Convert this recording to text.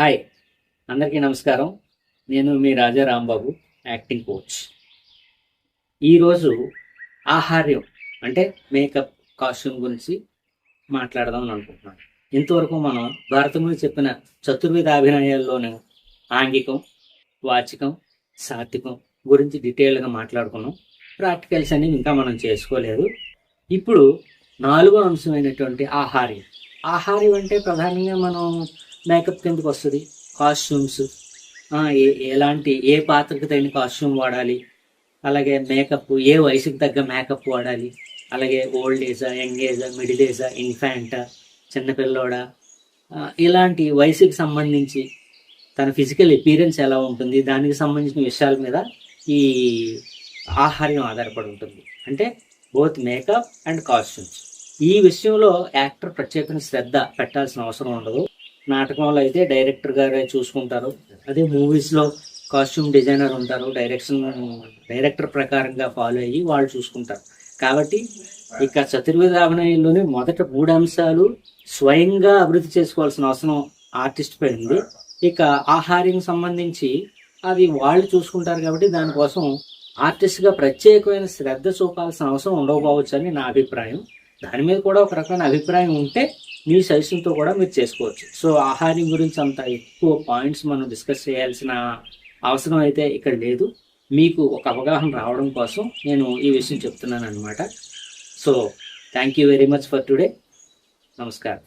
Hi, అందరికీ నమస్కారం. నేను మీ రాజా రాంబాబు, యాక్టింగ్ కోచ్. ఈరోజు ఆహార్యం అంటే మేకప్, కాస్ట్యూమ్ గురించి మాట్లాడదాం అనుకుంటున్నాను. ఇంతవరకు మనం భారతంలో చెప్పిన చతుర్విధ అభినయాల్లోనూ ఆంగికం, వాచికం, సాత్వికం గురించి డీటెయిల్గా మాట్లాడుకున్నాం. ప్రాక్టికల్స్ అన్ని ఇంకా మనం చేసుకోలేదు. ఇప్పుడు నాలుగో అంశమైనటువంటి ఆహార్యం. ఆహార్యం అంటే ప్రధానంగా మనం మేకప్ కిందకు వస్తుంది. కాస్ట్యూమ్స్, ఏ పాత్రకు తగిన కాస్ట్యూమ్ వాడాలి, అలాగే మేకప్ ఏ వయసుకి తగ్గ మేకప్ వాడాలి, అలాగే ఓల్డ్ ఏజా, యంగ్ ఏజా, మిడిల్ ఏజా, ఇన్ఫాంటా, చిన్నపిల్లోడా, ఇలాంటి వయసుకి సంబంధించి తన ఫిజికల్ అపీరెన్స్ ఎలా ఉంటుంది, దానికి సంబంధించిన విషయాల మీద ఈ ఆహార్యం ఆధారపడి ఉంటుంది. అంటే బోత్ మేకప్ అండ్ కాస్ట్యూమ్స్. ఈ విషయంలో యాక్టర్ ప్రత్యేకమైన శ్రద్ధ పెట్టాల్సిన అవసరం ఉండదు. నాటకంలో అయితే డైరెక్టర్ గారే చూసుకుంటారు. అదే మూవీస్లో కాస్ట్యూమ్ డిజైనర్ ఉంటారు, డైరెక్టర్ ప్రకారంగా ఫాలో అయ్యి వాళ్ళు చూసుకుంటారు. కాబట్టి ఇక చతుర్వేద అభినయంలోని మొదట 3 అంశాలు స్వయంగా అభివృద్ధి చేసుకోవాల్సిన అవసరం ఆర్టిస్ట్ పై ఉంది. ఇక ఆహార్యం సంబంధించి అది వాళ్ళు చూసుకుంటారు. కాబట్టి దానికోసం ఆర్టిస్ట్గా ప్రత్యేకమైన శ్రద్ధ చూపాల్సిన అవసరం ఉండకపోవచ్చు అని నా అభిప్రాయం. దాని మీద కూడా ఒక రకమైన అభిప్రాయం ఉంటే మీ సజెషన్తో కూడా మీరు చేసుకోవచ్చు. సో ఆహార్యం గురించి అంత ఎక్కువ పాయింట్స్ మనం డిస్కస్ చేయాల్సిన అవసరం అయితే ఇక్కడ లేదు. మీకు ఒక అవగాహన రావడం కోసం నేను ఈ విషయం చెప్తున్నాను అనమాట. So thank you very much for today. నమస్కారం.